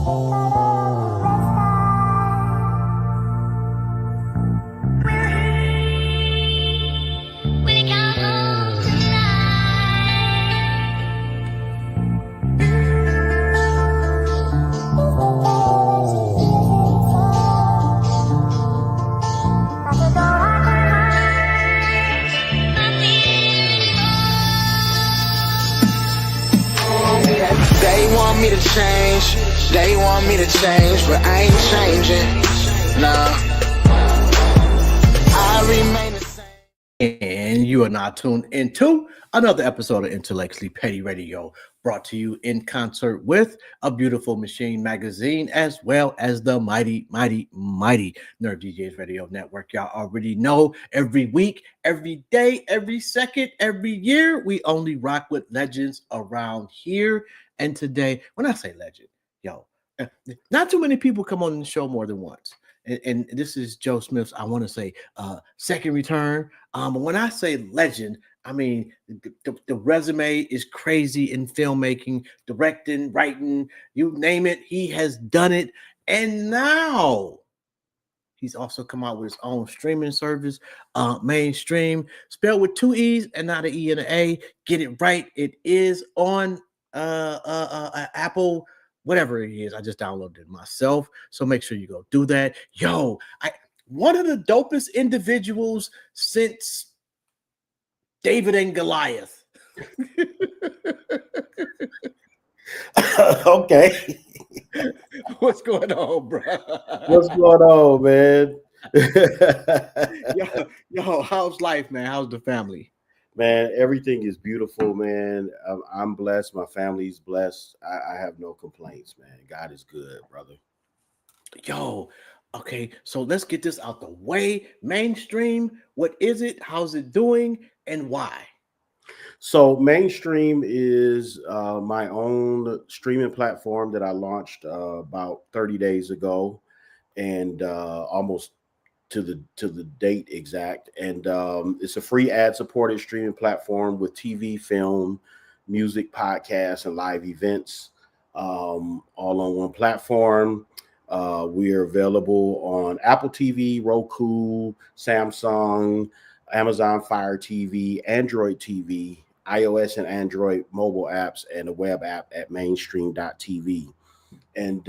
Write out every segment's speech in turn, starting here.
They want me to change, they want me to change, but I ain't changing, nah. I remain the same. And you are now tuned into another episode of Intellectually Petty Radio, brought to you in concert with A Beautiful Machine magazine, as well as the mighty Nerve DJs Radio Network. Y'all already know, every week, every day, every second, every year, we only rock with legends around here. And today, when I say legend, not too many people come on the show more than once. And this is Joe Smith's, I want to say, second return. When I say legend, I mean the resume is crazy in filmmaking, directing, writing, you name it. He has done it. And now he's also come out with his own streaming service, Mainstream, spelled with two E's and not an E and an A. Get it right. It is on Apple, whatever it is. I just downloaded it myself, so make sure you go do that. One of the dopest individuals since David and Goliath. Okay. What's going on, bro? What's going on, man? yo, how's life, man? How's the family? Man, everything is beautiful, man. I'm blessed. My family's blessed. I have no complaints, man. God is good, brother. Yo, okay, so let's get this out the way. Mainstream, what is it? How's it doing? And why? So Mainstream is my own streaming platform that I launched about 30 days ago, and almost to the date exact. And it's a free ad-supported streaming platform with TV, film, music, podcasts, and live events, all on one platform. We are available on Apple TV, Roku, Samsung, Amazon Fire TV, Android TV, iOS and Android mobile apps, and a web app at mainstream.tv. And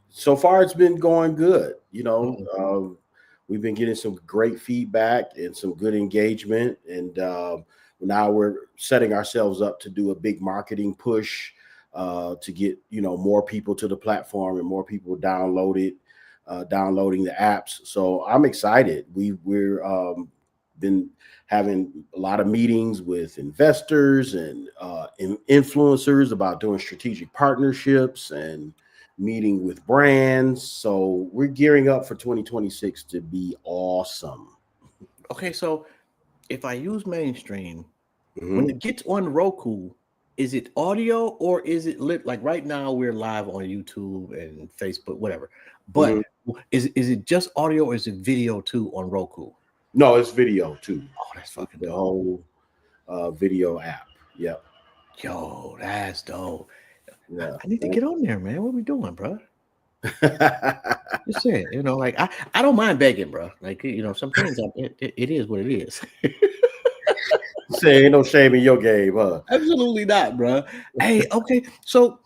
so far it's been going good. We've been getting some great feedback and some good engagement. And now we're setting ourselves up to do a big marketing push to get, more people to the platform and more people downloading the apps. So I'm excited. We're been having a lot of meetings with investors and influencers about doing strategic partnerships and meeting with brands. So we're gearing up for 2026 to be awesome. Okay, so if I use Mainstream, when it gets on Roku, is it audio or is it lit? Like right now we're live on YouTube and Facebook, whatever. But is it just audio or is it video too on Roku? No, it's video too. Oh, that's fucking the dope. Whole video app. Yep. Yo, that's dope. Yeah. I need to get on there, man. What are we doing, bro? Just say it, like I don't mind begging, bro. Like, some things it is what it is. Say ain't no shame in your game, huh? Absolutely not, bro. Hey, okay. So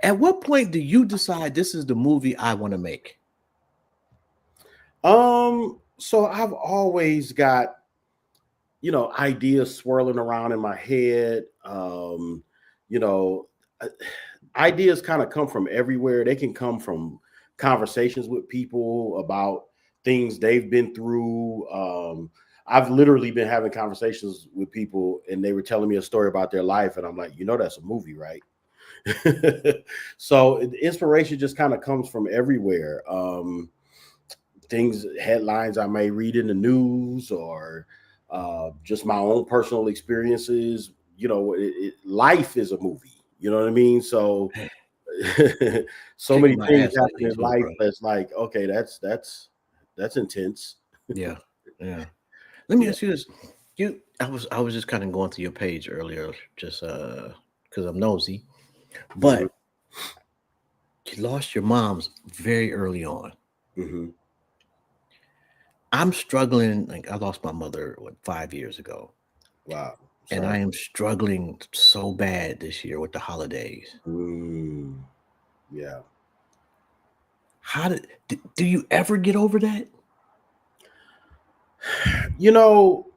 at what point do you decide this is the movie I want to make? So I've always got, ideas swirling around in my head. Ideas kind of come from everywhere. They can come from conversations with people about things they've been through. I've literally been having conversations with people and they were telling me a story about their life. And I'm like, that's a movie, right? So the inspiration just kind of comes from everywhere. Headlines I may read in the news, or just my own personal experiences. Life is a movie. You know what I mean? So, so many things happen in life that's like, okay, that's intense. Yeah. Let me ask you this. I was just kind of going through your page earlier, just because I'm nosy. But lost your mom's very early on. Mm-hmm. I'm struggling. Like I lost my mother 5 years ago, Wow. and I Sorry. am struggling so bad this year with the holidays. Yeah. How do you ever get over that? You know,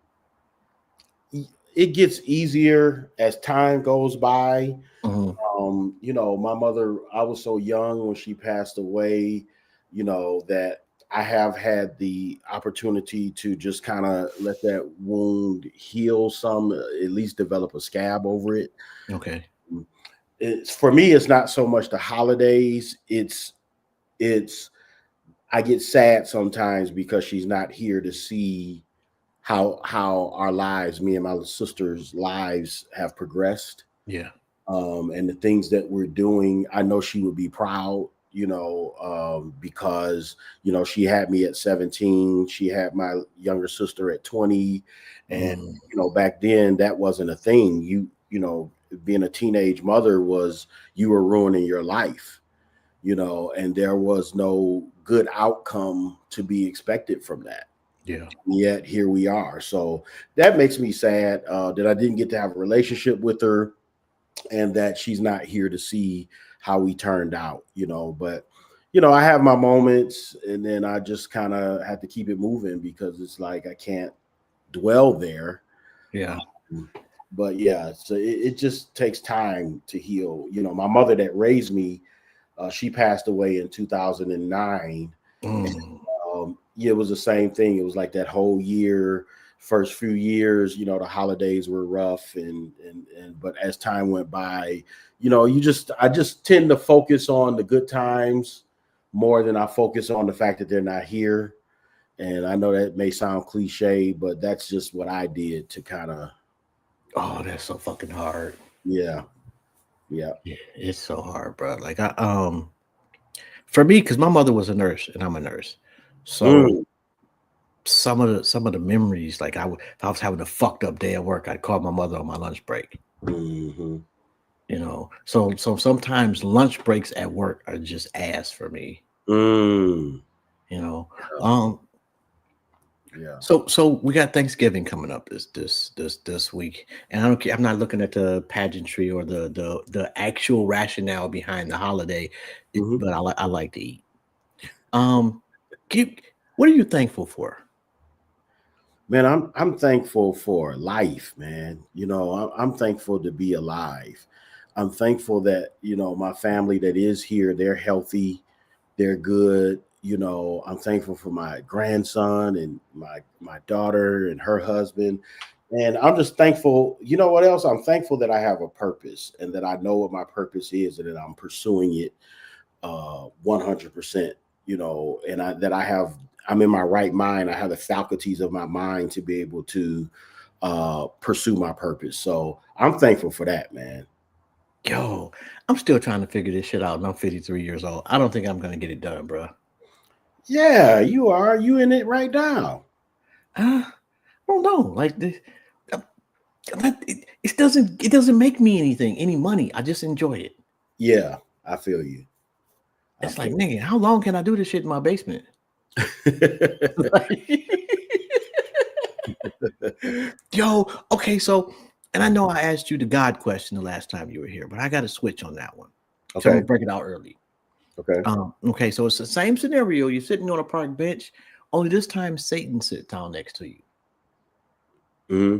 it gets easier as time goes by. Mhm. You know, my mother, I was so young when she passed away, you know, that I have had the opportunity to just kind of let that wound heal some, at least develop a scab over it. Okay. It's for me, it's not so much the holidays, it's I get sad sometimes because she's not here to see how our lives, me and my sister's lives have progressed. Yeah. And the things that we're doing, I know she would be proud, because, she had me at 17, she had my younger sister at 20. And, Mm. back then that wasn't a thing. Being a teenage mother you were ruining your life, and there was no good outcome to be expected from that. Yeah. Yet here we are. So that makes me sad that I didn't get to have a relationship with her, and that she's not here to see how we turned out, but I have my moments, and then I just kind of have to keep it moving because it's like I can't dwell there. Yeah. But yeah, so it just takes time to heal. My mother that raised me, she passed away in 2009. Mm. Yeah, it was the same thing. It was like that whole year, first few years, the holidays were rough, and but as time went by, I just tend to focus on the good times more than I focus on the fact that they're not here. And I know that may sound cliche, but that's just what I did to kind of. Oh, that's so fucking hard. Yeah. Yeah, it's so hard, bro. Like for me, because my mother was a nurse and I'm a nurse, so some of the memories, like if I was having a fucked up day at work, I'd call my mother on my lunch break. Mm-hmm. So sometimes lunch breaks at work are just ass for me. Mm. Um. Yeah. So we got Thanksgiving coming up this week, and I don't care. I'm not looking at the pageantry or the actual rationale behind the holiday, Mhm. but I like to eat. What are you thankful for? Man, I'm thankful for life, man. I'm thankful to be alive. I'm thankful that, my family that is here, they're healthy, they're good. I'm thankful for my grandson and my daughter and her husband. And I'm just thankful. You know what else? I'm thankful that I have a purpose and that I know what my purpose is and that I'm pursuing it 100%, and I'm in my right mind. I have the faculties of my mind to be able to pursue my purpose. So I'm thankful for that, man. Yo, I'm still trying to figure this shit out, and I'm 53 years old. I don't think I'm gonna get it done, bro. Yeah, you are. You in it right now. I don't know. Like this, it doesn't make me any money. I just enjoy it. Yeah, I feel you. It's like, nigga, how long can I do this shit in my basement? Yo, okay, so, and I know I asked you the God question the last time you were here, but I got to switch on that one. So I'm gonna break it out early. Okay. Okay, so it's the same scenario. You're sitting on a park bench, only this time Satan sits down next to you. Mm-hmm.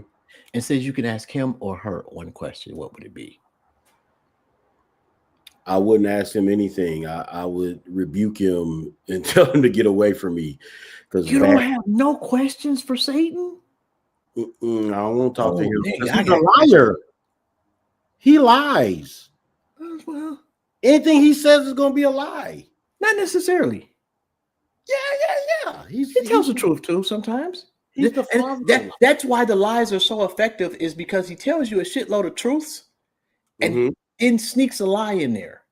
And says you can ask him or her one question. What would it be? I wouldn't ask him anything. I would rebuke him and tell him to get away from me. Because you don't have no questions for Satan? I don't want to talk to him. Man, He's a liar. He lies. Well, anything he says is going to be a lie. Not necessarily. Yeah. He tells the truth too sometimes. That's why the lies are so effective, is because he tells you a shitload of truths and then sneaks a lie in there.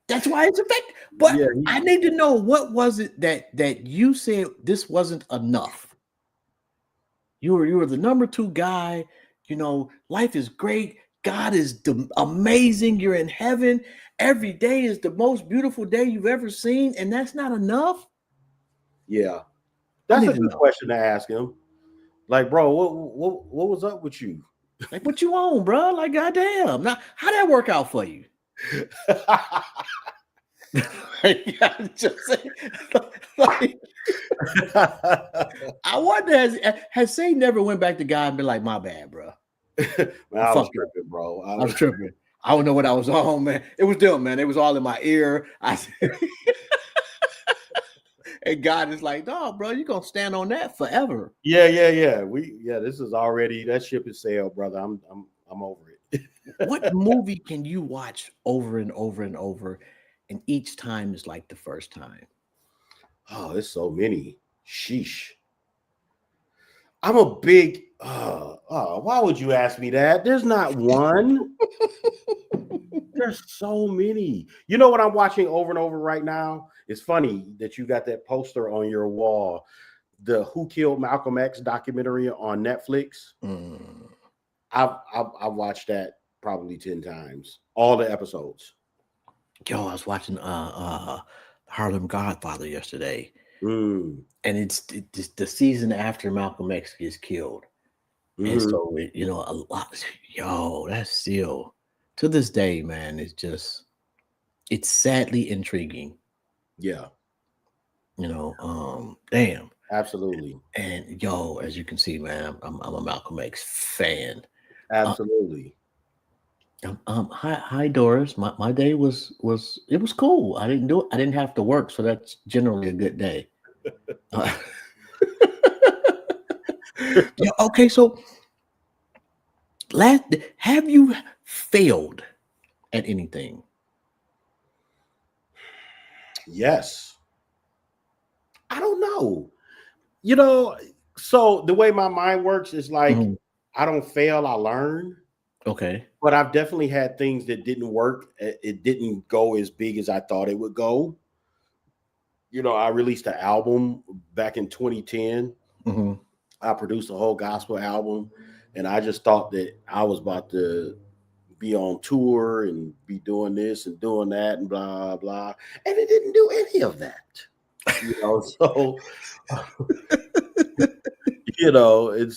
That's why it's effective. But I need to know, what was it that you said this wasn't enough? You were the number 2 guy. Life is great. God is amazing. You're in heaven. every day is the most beautiful day you've ever seen, and that's not enough. Yeah, I that's need a to good know. question to ask him. Like, bro, what was up with you? Like, what you on, bro? Like, goddamn. Now, how that work out for you? Like, I'm just saying, like, I wonder has Say never went back to God and been like, my bad, bro. Man, I was Fuck it. tripping, bro. I was tripping. I don't know what I was on, man. It was them, man. It was all in my ear. And God is like, no, bro, you're gonna stand on that forever. Yeah. This is already that ship is sailed, brother. I'm over it. What movie can you watch over and over and over, and each time is like the first time? Oh, there's so many. Sheesh. I'm a big. Why would you ask me that? There's not one. There's so many. You know what I'm watching over and over right now? It's funny that you got that poster on your wall. The Who Killed Malcolm X documentary on Netflix. Mm. I've watched that probably 10 times. All the episodes. Yo, I was watching Harlem Godfather yesterday, Mm. and it's the season after Malcolm X gets killed. And Mhm. so, a lot, that's still to this day, man, it's sadly intriguing, Yeah, damn. absolutely. And as you can see, man, I'm a Malcolm X fan. Absolutely. Hi Doris. My day was it was cool. I didn't have to work, so that's generally a good day. Yeah, okay, so have you failed at anything? Yes. I don't know. So the way my mind works is like Mhm. I don't fail, I learn. Okay. But I've definitely had things that didn't work. It didn't go as big as I thought it would go. I released an album back in 2010. Mhm. I produced a whole gospel album, and I just thought that I was about to be on tour and be doing this and doing that and blah blah, and it didn't do any of that. So and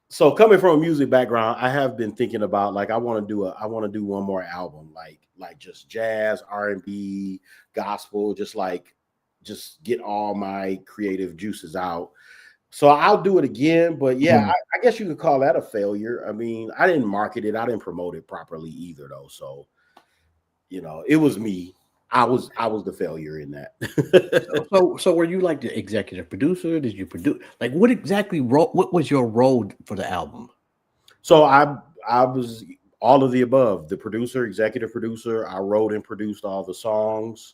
so coming from a music background, I have been thinking about like I want to do one more album, like just jazz, R&B, gospel, just get all my creative juices out. So I'll do it again, but yeah, Mhm. I guess you could call that a failure. I mean, I didn't market it, I didn't promote it properly either, though. So it was me. I was the failure in that. So were you like the executive producer? Did you produce? Like, what was your role for the album? So I was all of the above. The producer, executive producer. I wrote and produced all the songs.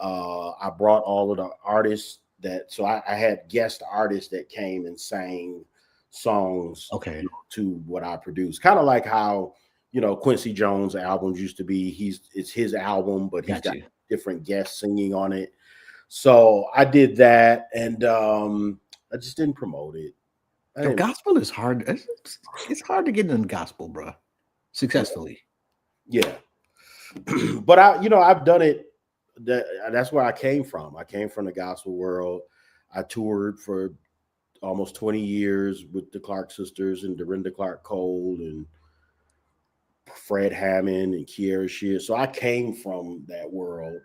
I brought all of the artists so I had guest artists that came and sang songs Okay. to what I produced. Kind of like how Quincy Jones albums used to be. It's his album, but he's got different guests singing on it. So I did that, and I just didn't promote it. The gospel is hard. It's hard to get in the gospel, bro, successfully. Yeah. But I've done it. That's where I came from. I came from the gospel world. I toured for almost 20 years with the Clark sisters and Dorinda Clark Cole and Fred Hammond and Kiera Shear. So I came from that world.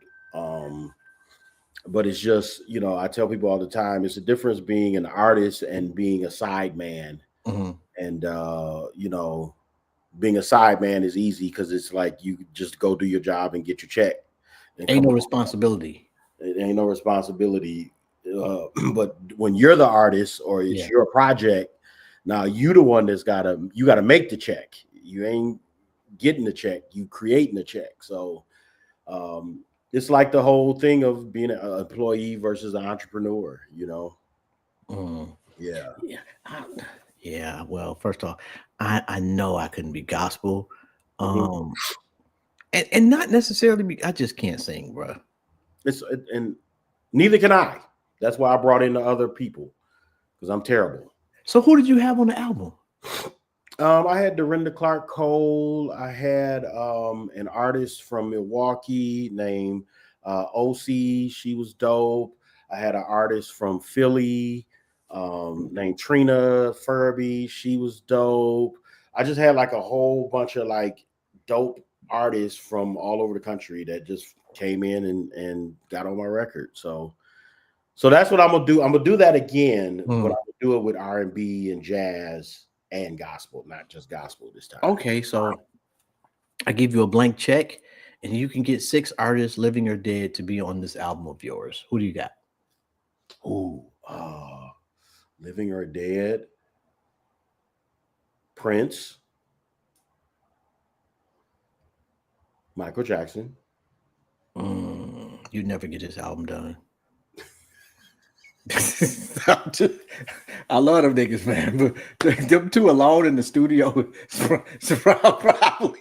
But it's just, I tell people all the time, it's a difference being an artist and being a side man. Mm-hmm. And, being a side man is easy because it's like you just go do your job and get your check. Ain't no responsibility. It ain't no responsibility. But when you're the artist or it's your project, now you the one that's you gotta make the check. You ain't getting the check, you creating the check. So it's like the whole thing of being an employee versus an entrepreneur, Mm. Yeah. Yeah. Well, first off, I know I couldn't be gospel. And not necessarily I just can't sing, bro. And neither can I. That's why I brought in the other people, because I'm terrible. So who did you have on the album? I had Dorinda Clark Cole. I had an artist from Milwaukee named OC. She was dope. I had an artist from Philly named Trina Furby. She was dope. I just had like a whole bunch of like dope artists from all over the country that just came in and got on my record. So that's what I'm gonna do. I'm gonna do that again, but I'm gonna do it with R&B and jazz and gospel, not just gospel this time. Okay, so I give you a blank check, and you can get 6 artists, living or dead, to be on this album of yours. Who do you got? Ooh, living or dead. Prince, Michael Jackson. You'd never get this album done. I love them niggas, man, but them two alone in the studio, probably,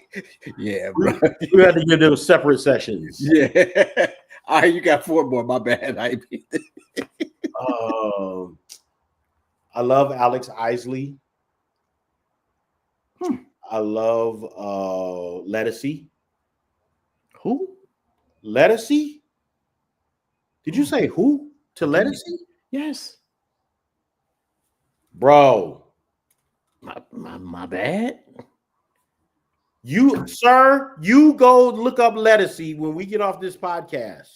yeah, bro. We had to give them separate sessions. Yeah. All right, you got 4 more. My bad. I love Alex Isley. I love Lettucey. Who? Lettucey? Did you say who? To Lettucey? Yes. Bro. My bad. You, sir, you go look up Lettucey when we get off this podcast.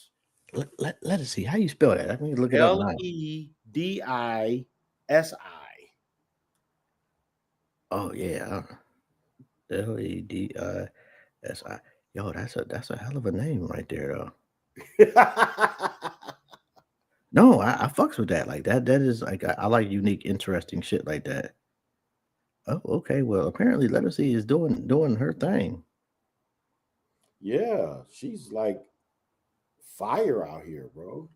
Let's see. How you spell that? I mean, look it up now. Ledisi. Oh yeah. Ledisi. Yo, that's a hell of a name right there, though. No, I fucks with that. Like that is like I like unique, interesting shit like that. Oh, okay. Well, apparently Lettucey is doing her thing. Yeah, she's like fire out here, bro.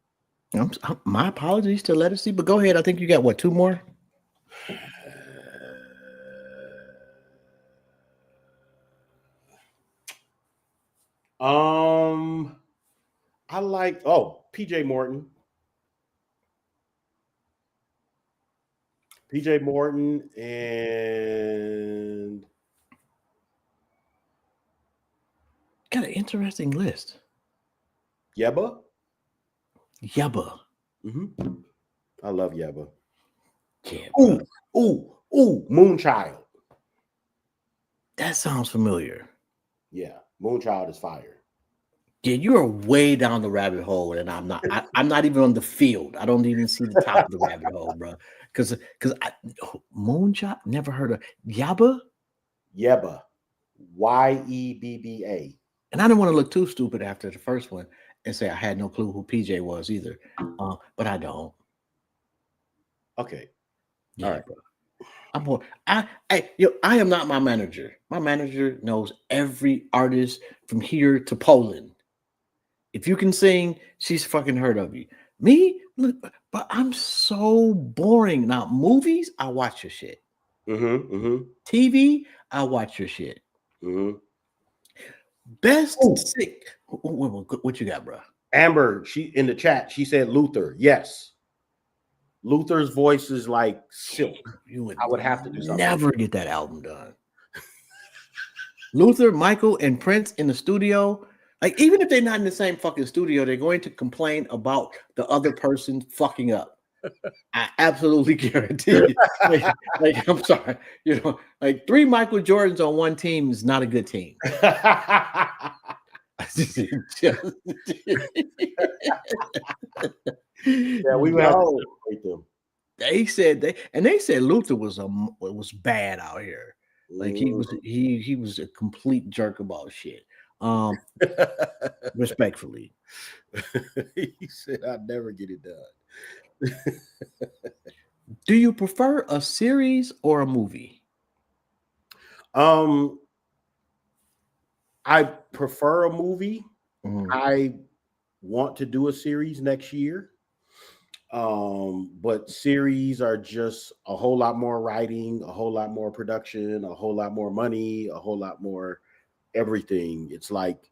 My apologies to Lettucey, but go ahead. I think you got what, 2 more? I like PJ Morton. PJ Morton and got an interesting list. Yebba. Mm-hmm. I love Yebba. Yeah. Ooh, Moonchild. That sounds familiar. Yeah, Moonchild is fire. Yeah, you are way down the rabbit hole, and I'm not. I'm not even on the field. I don't even see the top of the rabbit hole, bro. Because Moonchild, never heard of Yebba. Yebba, Yebba. And I didn't want to look too stupid after the first one and say I had no clue who PJ was either. But I don't. Okay. Yeah, all right, bro. I am not my manager. My manager knows every artist from here to Poland. If you can sing, she's fucking heard of you. Me, look, but I'm so boring. Now, movies, I watch your shit. TV, I watch your shit. Best sick. What you got, bro? Amber, she in the chat, she said Luther. Yes. Luther's voice is like silk. I would have to do something. Never get that album done. Luther, Michael, and Prince in the studio. Like, even if they're not in the same fucking studio, they're going to complain about the other person fucking up. I absolutely guarantee you. Like, I'm sorry. You know, like 3 Michael Jordans on one team is not a good team. Yeah, we have to separate them. They said Luther was bad out here. Like he was a complete jerk about shit. Respectfully. He said I'd never get it done. Do you prefer a series or a movie? I prefer a movie. I want to do a series next year. But series are just a whole lot more writing, a whole lot more production, a whole lot more money, a whole lot more everything. It's like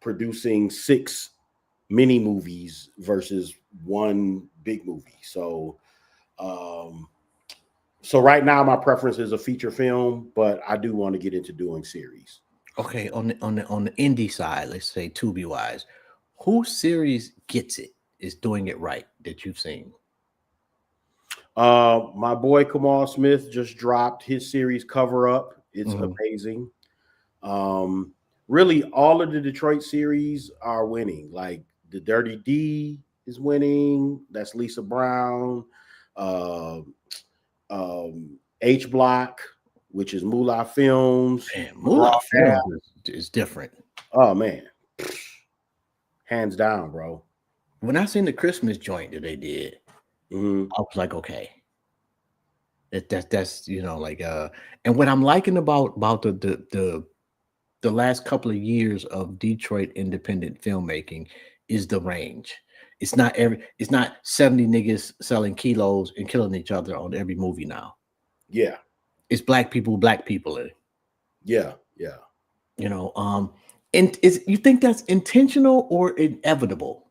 producing 6 mini movies versus 1 big movie. So So right now my preference is a feature film, but I do want to get into doing series. Okay, on the indie side, let's say Tubi wise, who series gets it is doing it right that you've seen? My boy Kamal Smith just dropped his series Cover Up. It's Mhm. amazing. Um, really, all of the Detroit series are winning. Like the Dirty D is winning. That's Lisa Brown. Uh, H Block, which is Moolah Films. Man, McGraw Moolah Ave. Films is different. Oh man, hands down, bro. When I seen the Christmas joint that they did, Mhm. I was like, okay, that's like and what I'm liking about the last couple of years of Detroit independent filmmaking is the range. It's not 70 niggas selling kilos and killing each other on every movie now. Yeah, It's black people in it. yeah. And you think that's intentional or inevitable?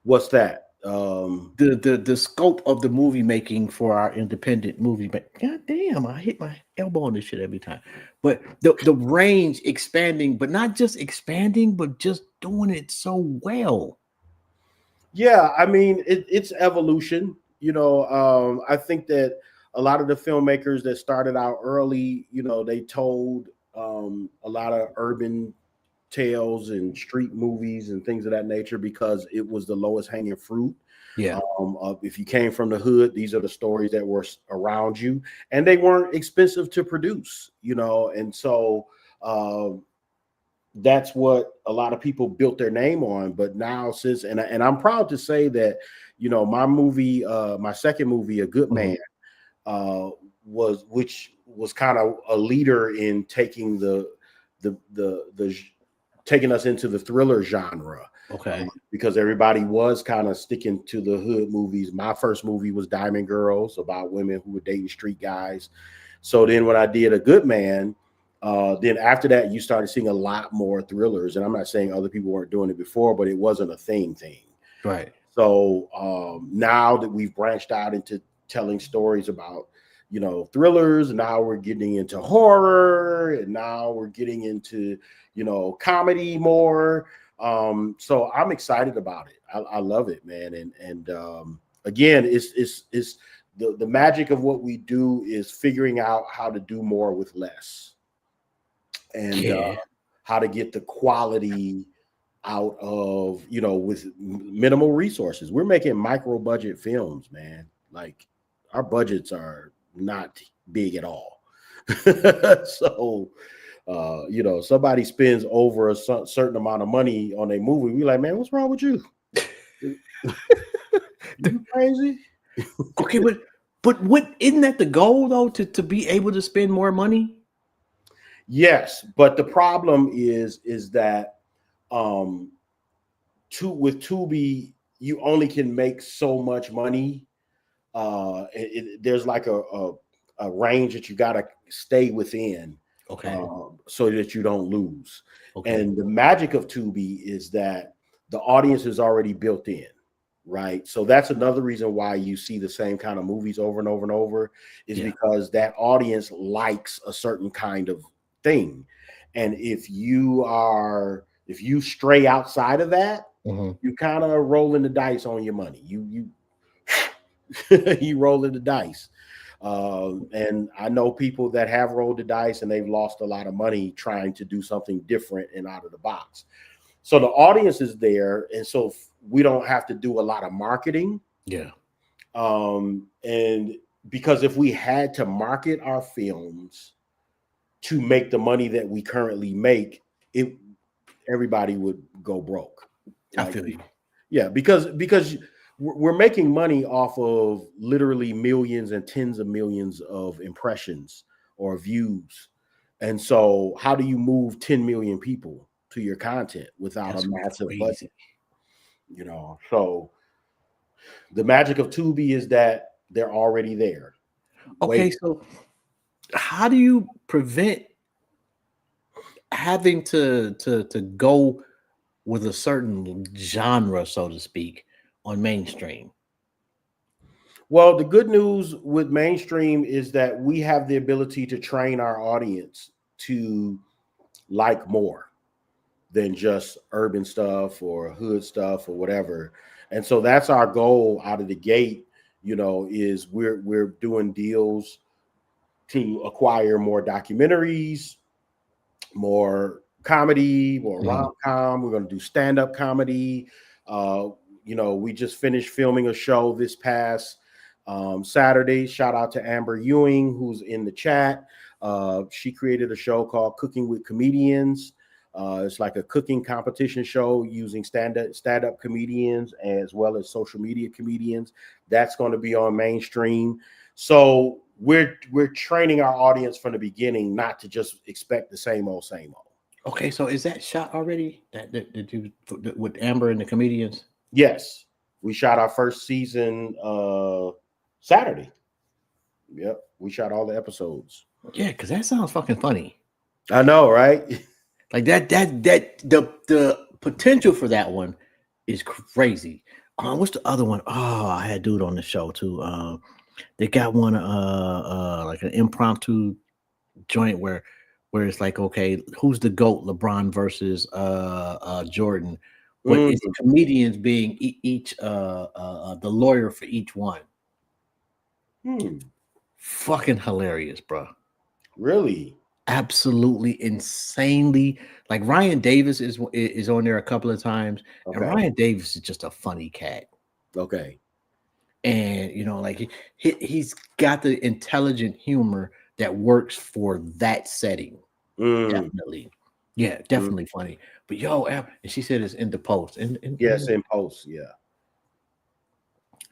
What's that? The scope of the movie making for our independent movie, but god damn, I hit my elbow on this shit every time. But the range expanding, but not just expanding, but just doing it so well. Yeah, I mean it's evolution. I think that a lot of the filmmakers that started out early, they told a lot of urban tales and street movies and things of that nature because it was the lowest hanging fruit. Yeah. If you came from the hood, these are the stories that were around you, and they weren't expensive to produce. And so that's what a lot of people built their name on. But now, and I'm proud to say that my movie, my second movie, A Good Man, which was kind of a leader in taking taking us into the thriller genre. Okay. Because everybody was kind of sticking to the hood movies. My first movie was Diamond Girls, about women who were dating street guys. So then when I did A Good Man, then after that, you started seeing a lot more thrillers. And I'm not saying other people weren't doing it before, but it wasn't a thing. Right. So now that we've branched out into telling stories about, thrillers, now we're getting into horror, and now we're getting into, comedy more. So I'm excited about it. I love it, man. And again, it's the magic of what we do is figuring out how to do more with less, and how to get the quality out of, with minimal resources. We're making micro budget films, man. Like our budgets are not big at all. So somebody spends over a certain amount of money on a movie, we like, man, what's wrong with you? You crazy? Okay, but what isn't that the goal though, to be able to spend more money? Yes, but the problem is that with Tubi, you only can make so much money. There's like a range that you got to stay within. Okay. So that you don't lose. Okay. And the magic of Tubi is that the audience is already built in, right? So that's another reason why you see the same kind of movies over and over and over, is because that audience likes a certain kind of thing. And if you stray outside of that, you kind of rolling the dice on your money. You rolling the dice. And I know people that have rolled the dice and they've lost a lot of money trying to do something different and out of the box. So the audience is there, and so we don't have to do a lot of marketing. Yeah. And because if we had to market our films to make the money that we currently make, everybody would go broke. I feel you. Yeah, because we're making money off of literally millions and tens of millions of impressions or views. And so how do you move 10 million people to your content without a massive budget? So the magic of Tubi is that they're already there. Okay, so how do you prevent having to go with a certain genre, so to speak, on mainstream? Well, the good news with mainstream is that we have the ability to train our audience to like more than just urban stuff or hood stuff or whatever. And so that's our goal out of the gate, is we're doing deals to acquire more documentaries, more comedy, more rom-com. We're going to do stand-up comedy. We just finished filming a show this past Saturday. Shout out to Amber Ewing, who's in the chat. She created a show called Cooking with Comedians. It's like a cooking competition show using stand-up comedians as well as social media comedians. That's going to be on mainstream. So we're training our audience from the beginning not to just expect the same old. Okay, so is that shot already? That you with Amber and the comedians? Yes, we shot our first season Saturday. Yep, we shot all the episodes. Yeah, because that sounds fucking funny. I know, right? Like that the potential for that one is crazy. What's the other one? Oh, I had dude on the show too. They got one like an impromptu joint where it's like, okay, who's the GOAT? LeBron versus Jordan. But it's comedians being each the lawyer for each one. Fucking hilarious, bro. Really? Absolutely insanely. Like Ryan Davis is on there a couple of times, and Ryan Davis is just a funny cat. Okay. And like he's got the intelligent humor that works for that setting. Definitely. Yeah, definitely funny. But and she said it's in the post. Yes, in post, yeah.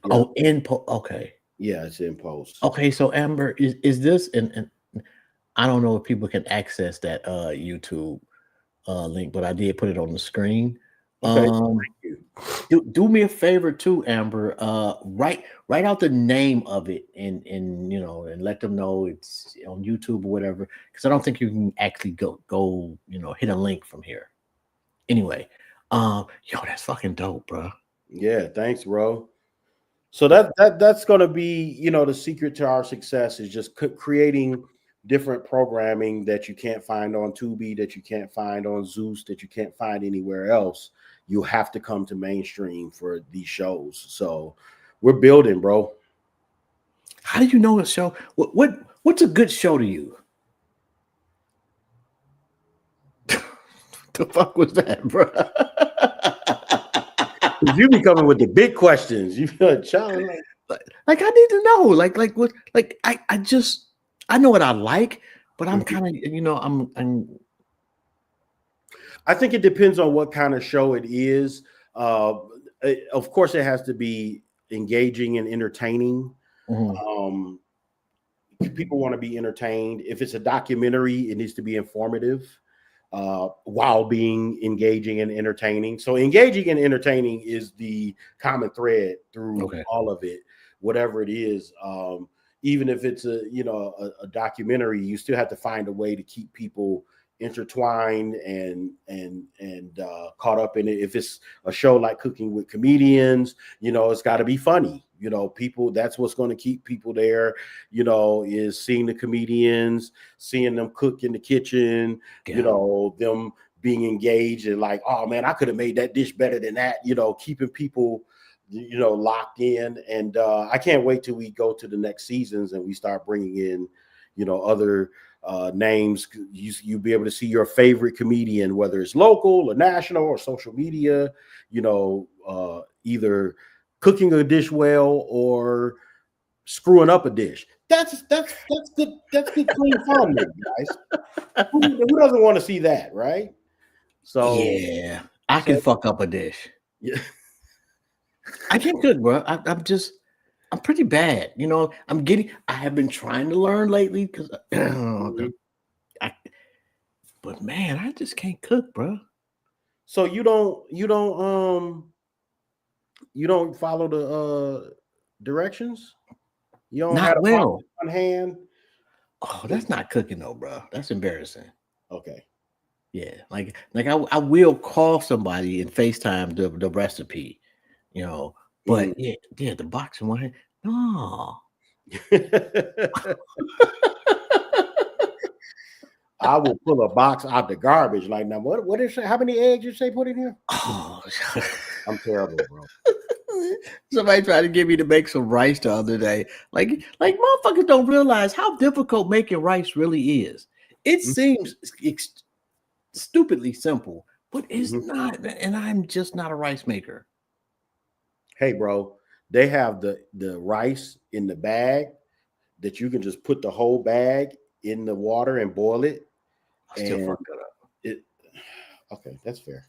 Oh, in post. Okay. Yeah, it's in post. Okay, so Amber, is this and I don't know if people can access that YouTube link, but I did put it on the screen. Okay. Do me a favor too, Amber. Write out the name of it and let them know it's on YouTube or whatever. Because I don't think you can actually go hit a link from here. Anyway, that's fucking dope, bro. Yeah, thanks, bro. So that's gonna be the secret to our success is just creating different programming that you can't find on Tubi, that you can't find on Zeus, that you can't find anywhere else. You have to come to mainstream for these shows. So we're building, bro. How do you know a show? What's a good show to you? The fuck was that, bro? You be coming with the big questions. You feel a child like I need to know. Like what? Like I know what I like, but I'm kind of I think it depends on what kind of show it is. Of course, it has to be engaging and entertaining. People want to be entertained. If it's a documentary, it needs to be informative while being engaging and entertaining. So engaging and entertaining is the common thread through all of it, whatever it is. Even if it's a documentary, you still have to find a way to keep people intertwined and caught up in it. If it's a show like Cooking with Comedians, it's got to be funny. People, that's what's going to keep people there, is seeing the comedians, seeing them cook in the kitchen, them being engaged and like, oh man, I could have made that dish better than that, keeping people locked in. And I can't wait till we go to the next seasons and we start bringing in other names. You'll be able to see your favorite comedian, whether it's local or national or social media, either cooking a dish well or screwing up a dish. That's good. That's good clean fun, guys. Who doesn't want to see that, right? So yeah, I can fuck up a dish. Yeah. I can cook, bro. I'm pretty bad. I have been trying to learn lately because but man, I just can't cook, bro. So you don't follow the directions? You don't have well on hand? Oh, that's not cooking though, bro. That's embarrassing. Okay. Yeah, like I will call somebody and FaceTime the recipe, but yeah, the boxing one. No. I will pull a box out the garbage. Like, now, what is how many eggs you say put in here? Oh. I'm terrible, bro. Somebody tried to get me to make some rice the other day. Like motherfuckers don't realize how difficult making rice really is. It seems stupidly simple, but it's not. And I'm just not a rice maker. Hey, bro, they have the rice in the bag that you can just put the whole bag in the water and boil it. I still fucked it up. Okay, that's fair.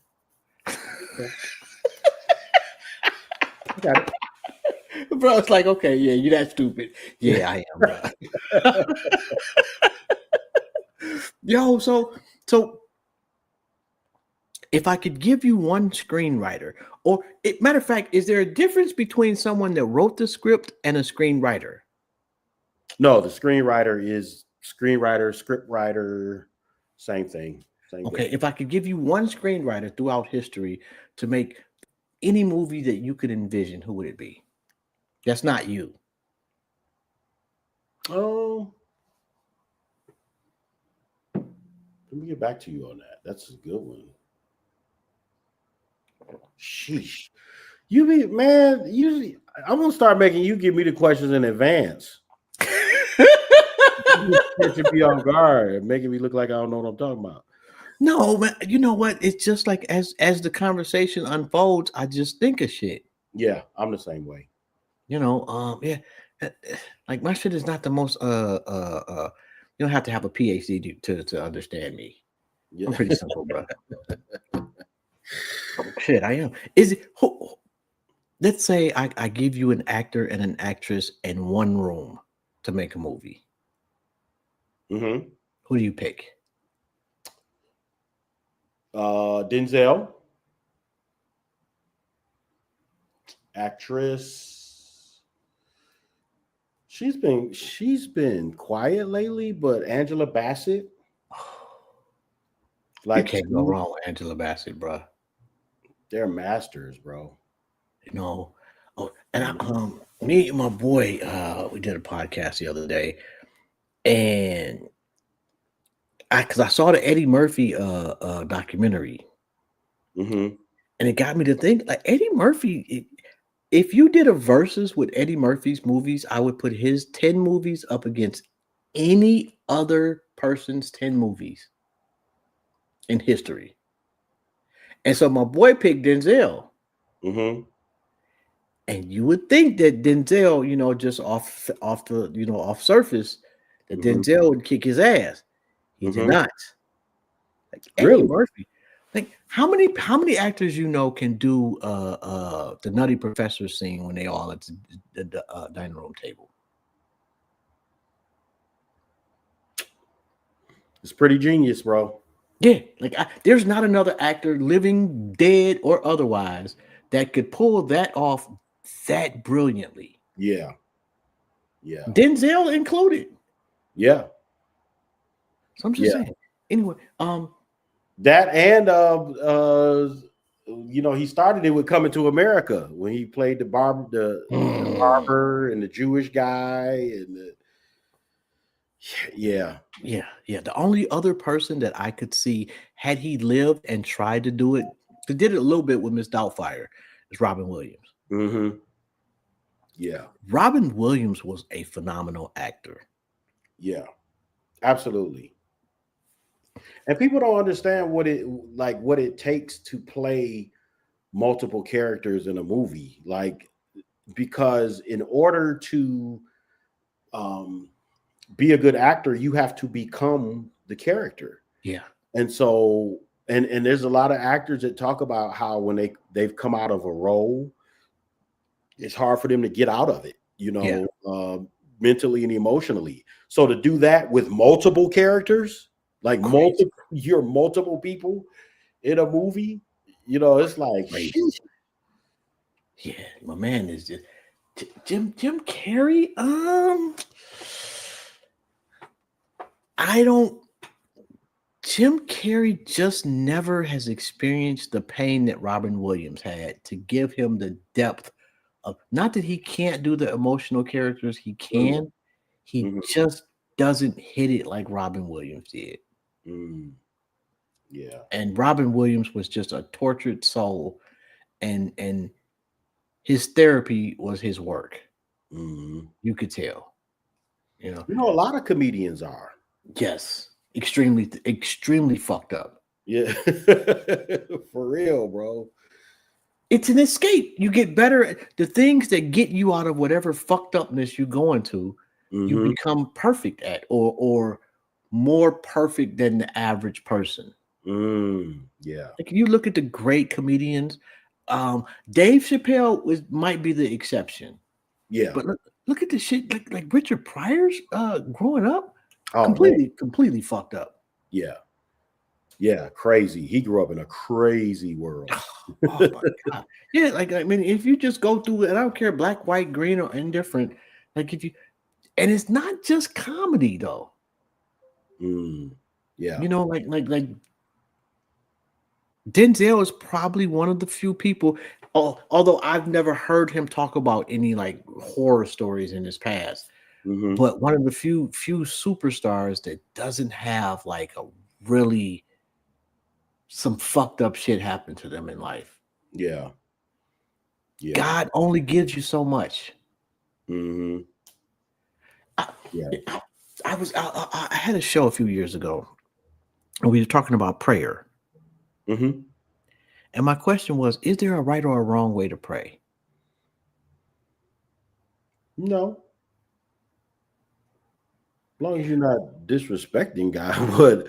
Okay. Got it. Bro, it's like, okay, yeah, you're that stupid. Yeah, I am, bro. Yo, so if I could give you one screenwriter, matter of fact, is there a difference between someone that wrote the script and a screenwriter? No, the screenwriter is screenwriter, script writer, same thing. Okay, if I could give you one screenwriter throughout history to make any movie that you could envision, who would it be? That's not you. Oh, let me get back to you on that. That's a good one. Sheesh. Usually I'm gonna start making you give me the questions in advance. To be on guard, making me look like I don't know what I'm talking about. No, man, you know what? It's just like as the conversation unfolds, I just think of shit. Yeah, I'm the same way. Yeah, like my shit is not the most you don't have to have a PhD to understand me. Yeah. I'm pretty simple, bro. Shit, I am. Is it let's say I give you an actor and an actress in one room to make a movie. Who do you pick? Denzel. Actress. She's been quiet lately, but Angela Bassett. Like, you can't go wrong with Angela Bassett, bro. They're masters, bro. You know. Oh, and me and my boy, we did a podcast the other day, and because I saw the Eddie Murphy documentary, and it got me to think, like, Eddie Murphy. If you did a versus with Eddie Murphy's movies, I would put his 10 movies up against any other person's 10 movies in history. And so my boy picked Denzel. And you would think that Denzel, just off surface, that Denzel would kick his ass. He did not. Like Eddie Murphy. Like how many actors can do the Nutty Professor scene when they all at the dining room table? It's pretty genius, bro. Yeah, like there's not another actor, living, dead, or otherwise, that could pull that off that brilliantly. Yeah. Denzel included. Yeah. So I'm just saying. Anyway, that and he started it with Coming to America when he played the barber and the Jewish guy and the The only other person that I could see had he lived and tried to do it, he did it a little bit with Miss Doubtfire, is Robin Williams. Yeah, Robin Williams was a phenomenal actor. Yeah, absolutely. And people don't understand what it takes to play multiple characters in a movie. Like, because in order to be a good actor, you have to become the character. Yeah. And so, and there's a lot of actors that talk about how when they've come out of a role, it's hard for them to get out of it, mentally and emotionally. So to do that with multiple characters, like multiple people in a movie, it's like, yeah, my man is just Jim Carrey. Jim Carrey just never has experienced the pain that Robin Williams had to give him the depth Not that he can't do the emotional characters, he can. He Mhm. just doesn't hit it like Robin Williams did. Mm. Yeah. And Robin Williams was just a tortured soul, and his therapy was his work. Mhm. You could tell, you know. You know, a lot of comedians are. Yes, extremely fucked up. Yeah. For real, bro. It's an escape. You get better at the things that get you out of whatever fucked upness you go into. You Mhm. become perfect at, or more perfect than the average person. Yeah. Like you look at the great comedians, Dave Chappelle might be the exception, Yeah. but look at the shit like Richard Pryor's growing up, Oh man. completely fucked up. Yeah. Yeah. Crazy. He grew up in a crazy world. Oh my god. Yeah, like I mean, if you just go through it, I don't care black, white, green, or indifferent. Like if you and it's not just comedy though. Yeah. You know, like Denzel is probably one of the few people, although I've never heard him talk about any like horror stories in his past, Mhm. but one of the few superstars that doesn't have like a really some fucked up shit happen to them in life. Yeah. Yeah. God only gives you so much. Mhm. I, Yeah. I had a show a few years ago, and we were talking about prayer. Mhm. And my question was, is there a right or a wrong way to pray? No. As long as you're not disrespecting God,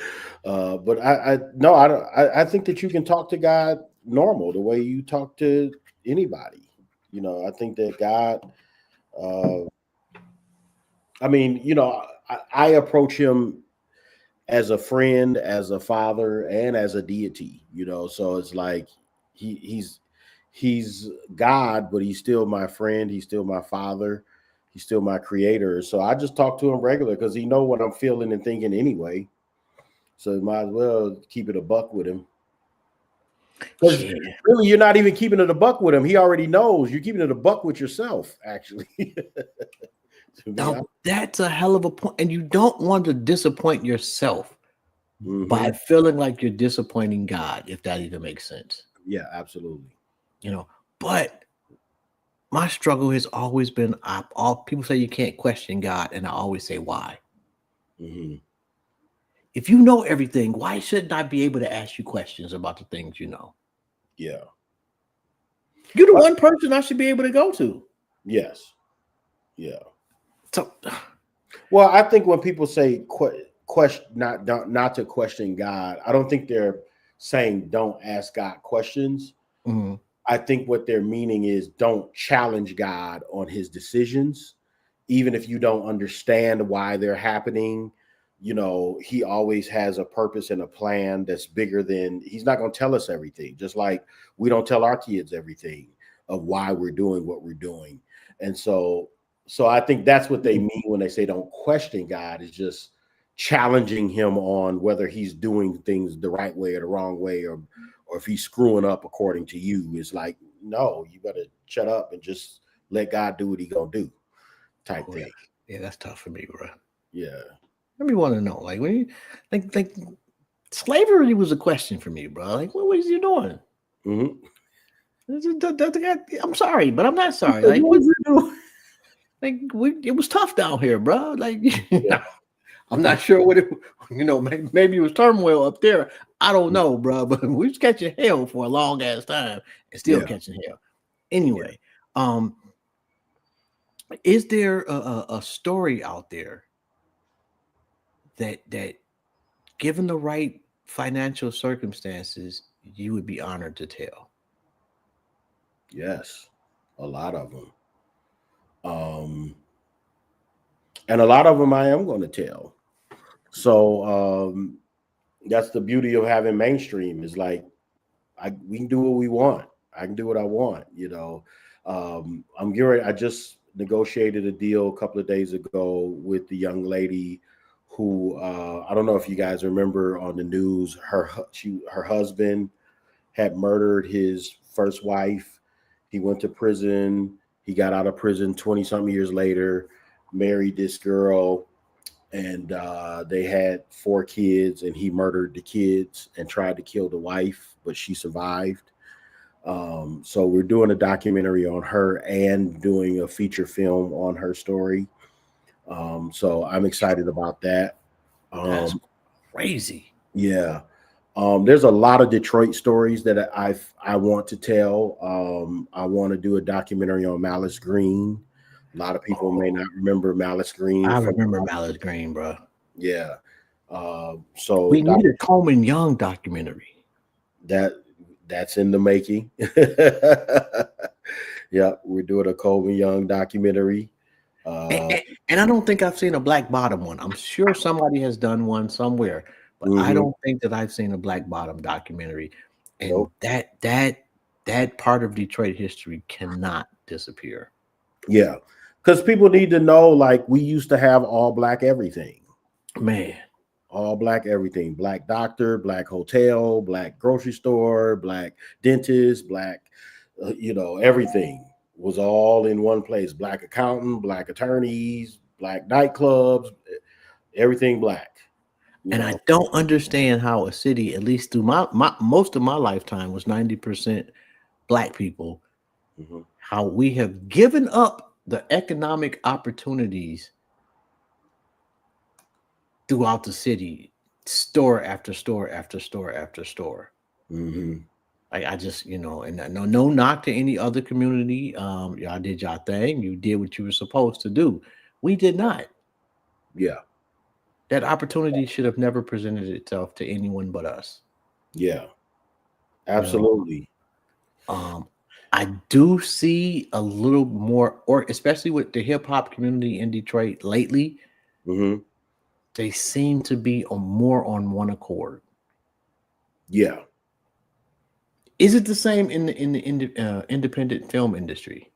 but I no, I don't. I think that you can talk to God normal, the way you talk to anybody. You know, I think that God. Uh, I mean, you know, I approach him as a friend, as a father, and as a deity. You know, so it's like he's God, but he's still my friend. He's still my father. He's still my creator. So I just talk to him regular because he know what I'm feeling and thinking anyway. So might as well keep it a buck with him. Because Yeah. really, you're not even keeping it a buck with him. He already knows you're keeping it a buck with yourself, actually. Now that's a hell of a point. And you don't want to disappoint yourself by Mhm. feeling like you're disappointing God, if that even makes sense. Yeah, absolutely. You know, but my struggle has always been all people say you can't question God, and I always say why. Mhm. If you know everything, why shouldn't I be able to ask you questions about the things you know? Yeah. You're the one person I should be able to go to. Yes. Yeah. So Well, I think when people say question, not to question God, I don't think they're saying don't ask God questions. mhm. I think what they're meaning is don't challenge God on his decisions, even if you don't understand why they're happening. You know, he always has a purpose and a plan that's bigger than he's not going to tell us everything, just like we don't tell our kids everything of why we're doing what we're doing. And so I think that's what they mean when they say don't question God, is just challenging him on whether he's doing things the right way or the wrong way, or if he's screwing up according to you. It's like, no, you better shut up and just let God do what he gonna do, type Oh, thing. yeah, that's tough for me, bro. Yeah. Let me want to know, like when you like slavery was a question for me, bro. Like, what was you doing? Mhm. I'm sorry, but I'm not sorry. Like, What what? was he doing? Like, it was tough down here, bro. Like, Yeah. I'm not sure what it. Maybe it was turmoil up there. I don't know, bro. But we was catching hell for a long ass time and still Yeah. catching hell. Yeah. Anyway, is there a story out there that given the right financial circumstances, you would be honored to tell? Yes. A lot of them. And a lot of them I am going to tell. So that's the beauty of having mainstream, is like we can do what we want. I can do what I want, you know. I just negotiated a deal a couple of days ago with the young lady who I don't know if you guys remember on the news, her husband had murdered his first wife. He went to prison. He got out of prison 20 something years later, married this girl, and they had 4 kids, and he murdered the kids and tried to kill the wife, but she survived. So we're doing a documentary on her and doing a feature film on her story. So I'm excited about that. That's crazy. Yeah. There's a lot of Detroit stories that I want to tell. I want to do a documentary on Malice Green. A lot of people may not remember Malice Green. I remember Malice Green, bro. Yeah. So we need a Coleman Young documentary. That's in the making. Yeah, we're doing a Coleman Young documentary. And I don't think I've seen a Black Bottom one. I'm sure somebody has done one somewhere, but I don't think that I've seen a Black Bottom documentary. And that part of Detroit history cannot disappear. Yeah, because people need to know, like, we used to have all Black everything. Man. All Black everything. Black doctor, Black hotel, Black grocery store, Black dentist, Black, everything was all in one place. Black accountant, Black attorneys, Black nightclubs, everything Black. And I don't understand how a city, at least through my most of my lifetime, was 90% Black people, how we have given up the economic opportunities throughout the city, store after store after store after store. I just, and no knock to any other community. Y'all did y'all thing. You did what you were supposed to do. We did not. Yeah. That opportunity should have never presented itself to anyone but us. Yeah. Absolutely. I do see a little more, or especially with the hip hop community in Detroit lately, they seem to be more on one accord. Yeah. Is it the same in the independent film industry?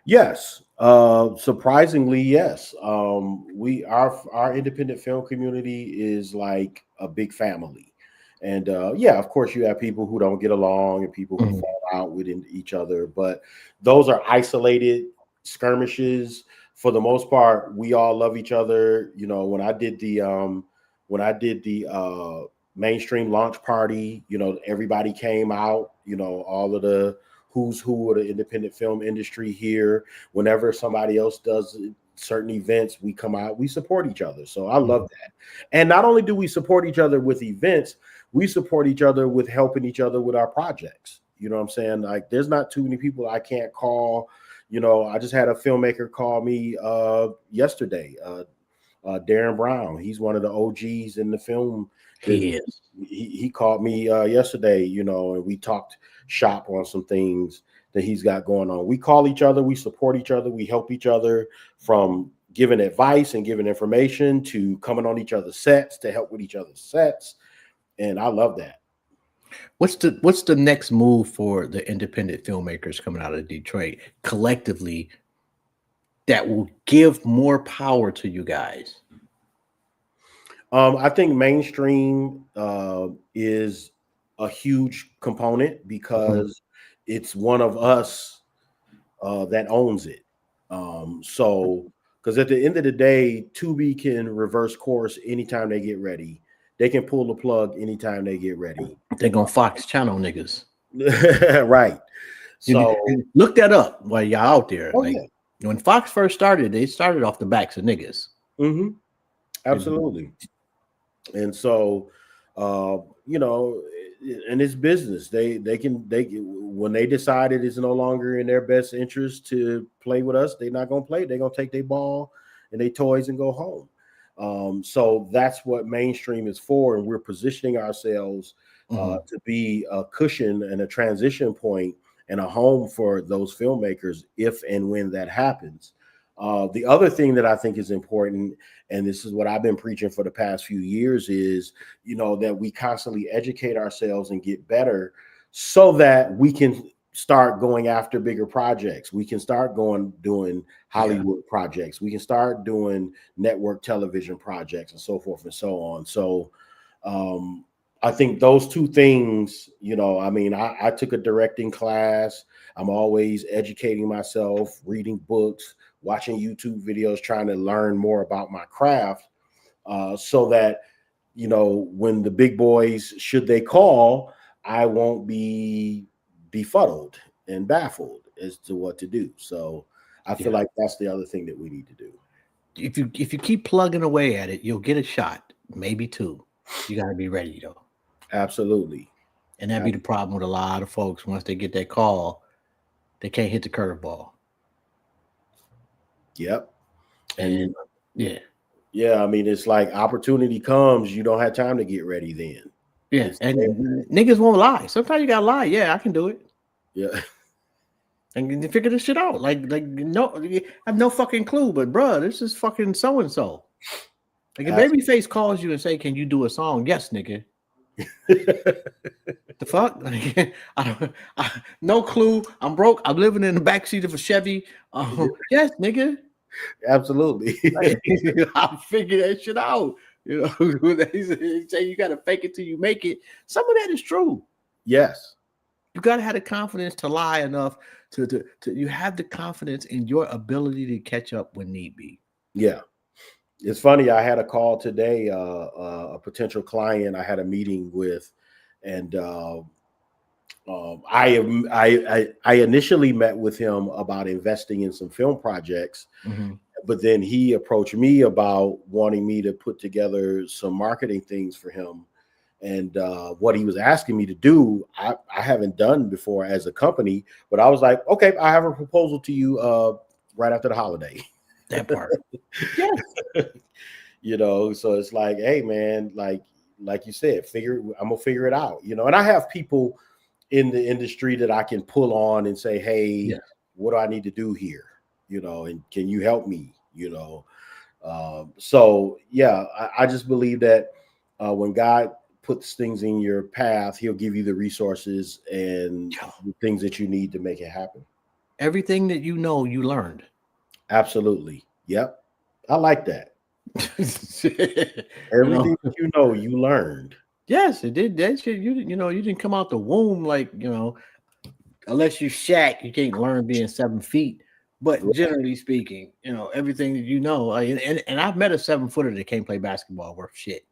Yes. Surprisingly, yes. Our independent film community is like a big family. And of course, you have people who don't get along and people who fall out with each other, but those are isolated skirmishes. For the most part, we all love each other. When I did the mainstream launch party, everybody came out, all of the who's who of the independent film industry here. Whenever somebody else does certain events, we come out, we support each other. So I love that. And not only do we support each other with events, we support each other with helping each other with our projects. You know what I'm saying? Like, there's not too many people I can't call. I just had a filmmaker call me yesterday, Darren Brown. He's one of the OGs in the film. He called me yesterday, and we talked shop on some things that he's got going on. We call each other, we support each other, we help each other, from giving advice and giving information to coming on each other's sets to help with each other's sets. And I love that. What's the next move for the independent filmmakers coming out of Detroit collectively that will give more power to you guys? I think mainstream is a huge component because it's one of us that owns it. So, because at the end of the day, Tubi can reverse course anytime they get ready. They can pull the plug anytime they get ready. They're gonna Fox Channel niggas. Right. So look that up while y'all out there. When Fox first started, they started off the backs of niggas. Absolutely. And so and it's business. They when they decided it's no longer in their best interest to play with us, they're not gonna play. They're gonna take their ball and their toys and go home. So that's what mainstream is for, and we're positioning ourselves to be a cushion and a transition point and a home for those filmmakers if and when that happens. The other thing that I think is important, and this is what I've been preaching for the past few years, is that we constantly educate ourselves and get better so that we can start going after bigger projects. We can start doing Hollywood projects. We can start doing network television projects and so forth and so on. So I think those two things, I mean, I took a directing class. I'm always educating myself, reading books, watching YouTube videos, trying to learn more about my craft, so that, when the big boys, should they call, I won't be befuddled and baffled as to what to do. So I feel like that's the other thing that we need to do. If you keep plugging away at it, you'll get a shot, maybe two. You got to be ready though. Absolutely. And that'd be the problem with a lot of folks. Once they get that call, they can't hit the curveball. Yep. And yeah, I mean, it's like opportunity comes, you don't have time to get ready then. Yeah, and niggas won't lie. Sometimes you gotta lie. Yeah, I can do it. Yeah. And figure this shit out. Like no, I have no fucking clue. But bro, this is fucking so and so. Like if Babyface calls you and say, "Can you do a song?" Yes, nigga. The fuck? No clue. I'm broke. I'm living in the backseat of a Chevy. Yes, nigga. Absolutely. I'll figure that shit out. They say you got to fake it till you make it. Some of that is true. Yes. You got to have the confidence to lie enough to you have the confidence in your ability to catch up when need be. Yeah. It's funny. I had a call today, a potential client I had a meeting with, and I initially met with him about investing in some film projects, but then he approached me about wanting me to put together some marketing things for him. And what he was asking me to do, I haven't done before as a company, but I was like, okay, I have a proposal to you right after the holiday. That part. Yeah. So it's like, hey man, like you said, I'm gonna figure it out, and I have people in the industry that I can pull on and say, hey, what do I need to do here? And can you help me? So yeah, I just believe that when God puts things in your path, he'll give you the resources and the things that you need to make it happen. Everything that you learned. Absolutely. Yep. I like that. Everything you learned. Yes, it did. That shit, you didn't come out the womb like, unless you Shaq, you can't learn being 7 feet. But generally speaking, everything that and I've met a 7-footer that can't play basketball worth shit.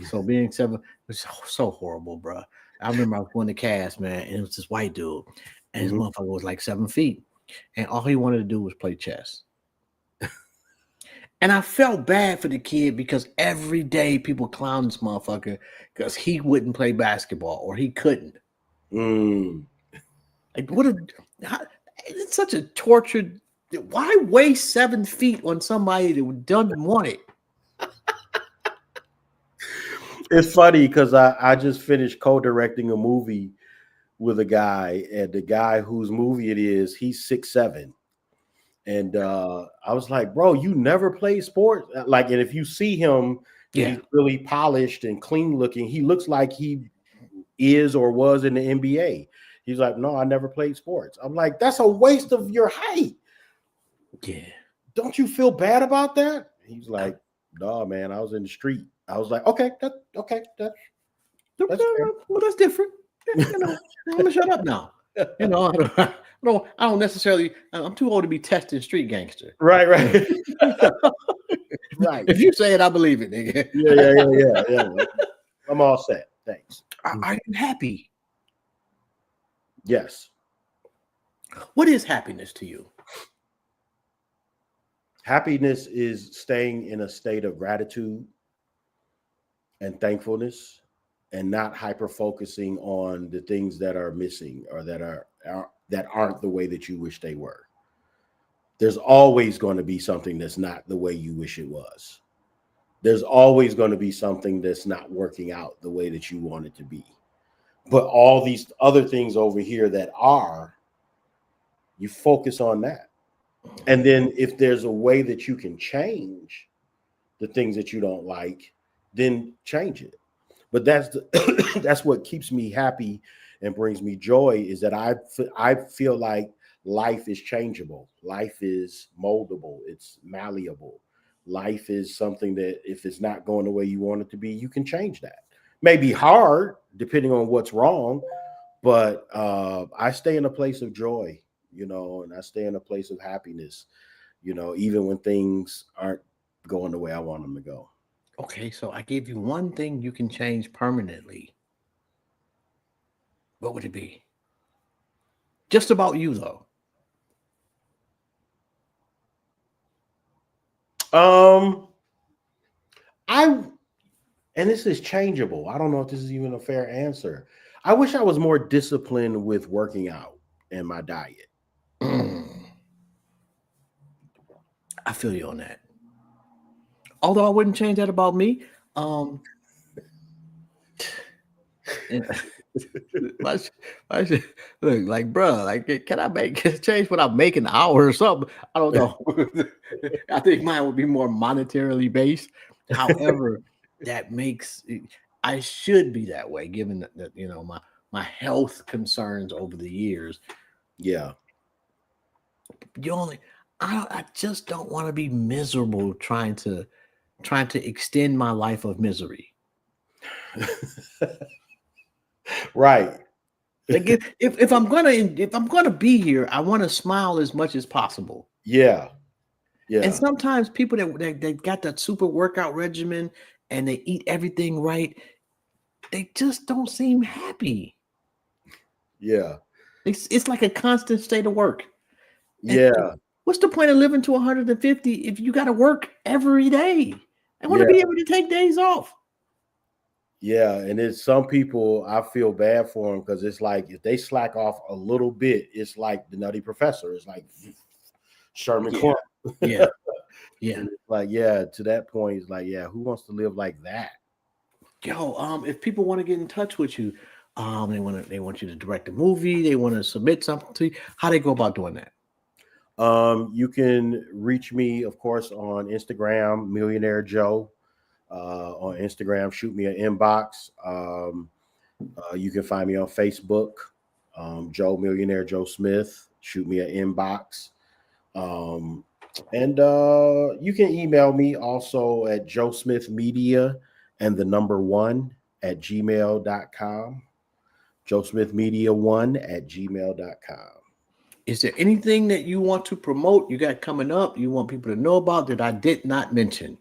So being 7 was so horrible, bro. I remember I was going to cast, man, and it was this white dude, and his motherfucker was like 7 feet, and all he wanted to do was play chess. And I felt bad for the kid because every day people clown this motherfucker because he wouldn't play basketball or he couldn't. Like it's such a tortured. Why waste 7 feet on somebody that doesn't want it? It's funny because I just finished co-directing a movie with a guy, and the guy whose movie it is, he's 6'7". And I was like, bro, you never played sports? Like, and if you see him, he's really polished and clean looking. He looks like he is or was in the NBA. He's like, no, I never played sports. I'm like, that's a waste of your height. Yeah. Don't you feel bad about that? He's like, no, man, I was in the street. I was like, okay, that's fair. Well, that's different. I'm gonna shut up now. I don't necessarily. I'm too old to be testing street gangster. Right. Right. If you say it, I believe it, nigga. Yeah. I'm all set. Thanks. Are you happy? Yes. What is happiness to you? Happiness is staying in a state of gratitude and thankfulness, and not hyper focusing on the things that are missing or that aren't the way that you wish they were. There's always going to be something that's not the way you wish it was. There's always going to be something that's not working out the way that you want it to be. But all these other things over here that are, you focus on that. And then if there's a way that you can change the things that you don't like, then change it. But that's what keeps me happy and brings me joy, is that I feel like life is changeable. Life is moldable. It's malleable. Life is something that if it's not going the way you want it to be, you can change that. may be hard depending on what's wrong, but I stay in a place of joy, and I stay in a place of happiness, even when things aren't going the way I want them to go. Okay, so I gave you one thing you can change permanently. What would it be? Just about you, though. And this is changeable. I don't know if this is even a fair answer. I wish I was more disciplined with working out and my diet. I feel you on that. Although I wouldn't change that about me. Look, like, bro, like, can I change what I'm making an hour or something? I don't know. I think mine would be more monetarily based. However, I should be that way, given that my health concerns over the years. Yeah. I just don't want to be miserable trying to extend my life of misery. Right. Like if I'm gonna be here, I want to smile as much as possible. Yeah. Yeah. And sometimes people that got that super workout regimen and they eat everything right, they just don't seem happy. Yeah. It's like a constant state of work. Yeah. And what's the point of living to 150 if you got to work every day? I want to be able to take days off. Yeah, and it's some people, I feel bad for them because it's like if they slack off a little bit, it's like the Nutty Professor. It's like Sherman Klump. Yeah. Yeah. Like, to that point, it's like, who wants to live like that? Yo, if people want to get in touch with you, they want you to direct a movie, they want to submit something to you, how they go about doing that? You can reach me, of course, on Instagram, Millionaire Joe. On Instagram, shoot me an inbox. You can find me on Facebook, Joe Millionaire Joe Smith. Shoot me an inbox. And you can email me also at Joe Smith Media and the number 1 at gmail.com. Joe Smith Media 1 at gmail.com. Is there anything that you want to promote, you got coming up, you want people to know about that I did not mention?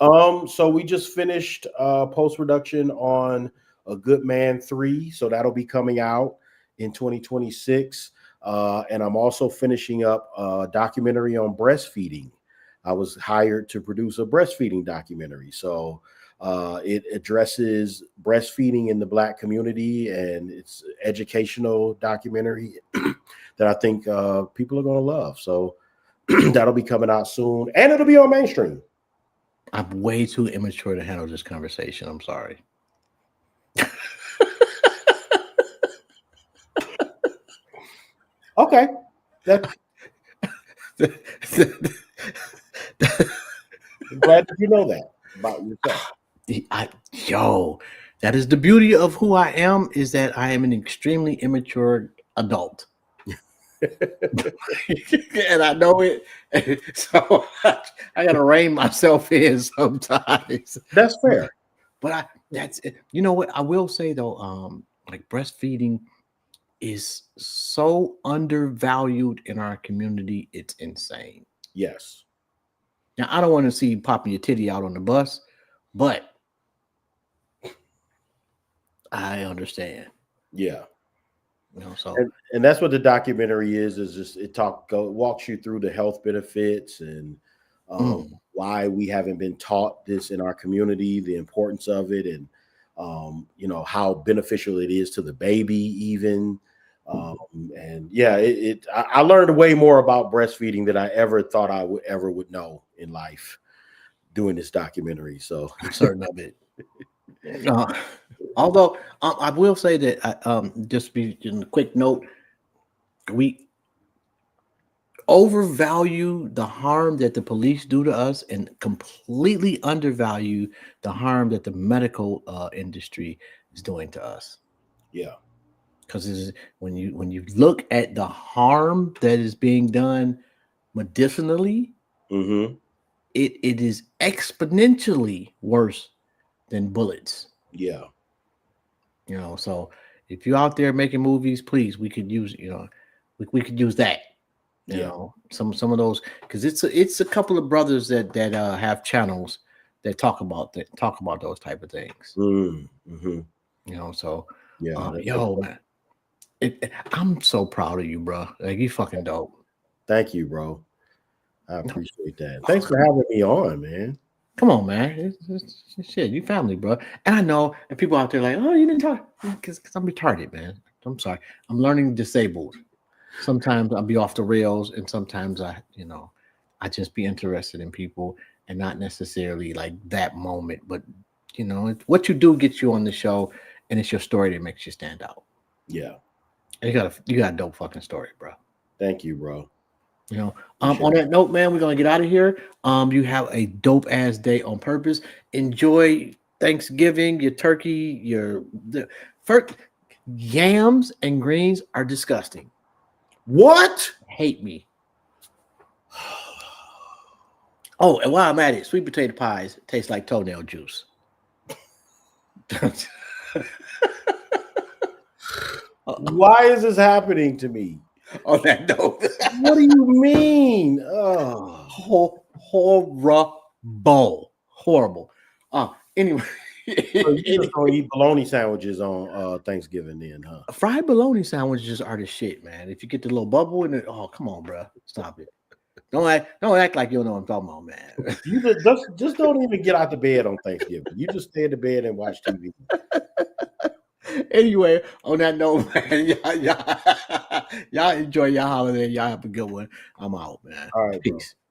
So we just finished post-production on A Good Man 3. So that'll be coming out in 2026. And I'm also finishing up a documentary on breastfeeding. I was hired to produce a breastfeeding documentary. So it addresses breastfeeding in the Black community, and it's an educational documentary that I think people are going to love. So that'll be coming out soon, and it'll be on Mainstream. I'm way too immature to handle this conversation. I'm sorry. Okay. I'm glad that you know that about yourself. That is the beauty of who I am, is that I am an extremely immature adult. And I know it. So I gotta rein myself in sometimes. That's fair. But that's it. You know what? I will say though, like breastfeeding is so undervalued in our community, it's insane. Yes. Now I don't want to see you popping your titty out on the bus, but I understand. Yeah. So and that's what the documentary is just it walks you through the health benefits and why we haven't been taught this in our community, the importance of it, and how beneficial it is to the baby even. I learned way more about breastfeeding than I ever thought I would know in life doing this documentary. So I'm certain of it. Although I will say that just be in a quick note, we overvalue the harm that the police do to us and completely undervalue the harm that the medical industry is doing to us. Yeah, because when you look at the harm that is being done medicinally, it is exponentially worse than bullets. Yeah. You know, so if you're out there making movies, please, we could use, we could use that. You Yeah. know, some of those, because it's a couple of brothers that have channels that talk about those type of things. Mm-hmm. You know, so Yeah. yo, man, I'm so proud of you, bro. Like, you fucking dope. Thank you, bro. I appreciate that. Thanks for having me on, man. Come on, man. It's shit, you family, bro. And I know, and people out there like, oh, you didn't talk, because I'm retarded, man. I'm sorry. I'm learning disabled. Sometimes I'll be off the rails, and sometimes I just be interested in people, and not necessarily like that moment, but what you do gets you on the show, and it's your story that makes you stand out. Yeah. And you got a dope fucking story, bro. Thank you, bro. On that note, man, we're gonna get out of here. You have a dope ass day on purpose. Enjoy Thanksgiving, your turkey, first yams and greens are disgusting. What? Hate me. Oh, and while I'm at it, sweet potato pies taste like toenail juice. Why is this happening to me? On that note, What do you mean? Oh, horrible. Anyway, so you just gonna eat bologna sandwiches on Thanksgiving, then, huh? fried bologna sandwiches are the shit, man. If you get the little bubble in it, oh, come on, bro, stop it. Don't act like you don't know what I'm talking about, man. You just don't even get out the bed on Thanksgiving. You just stay in the bed and watch TV. Anyway, on that note, man, y'all enjoy your holiday. Y'all have a good one. I'm out, man. All right, Peace. Bro.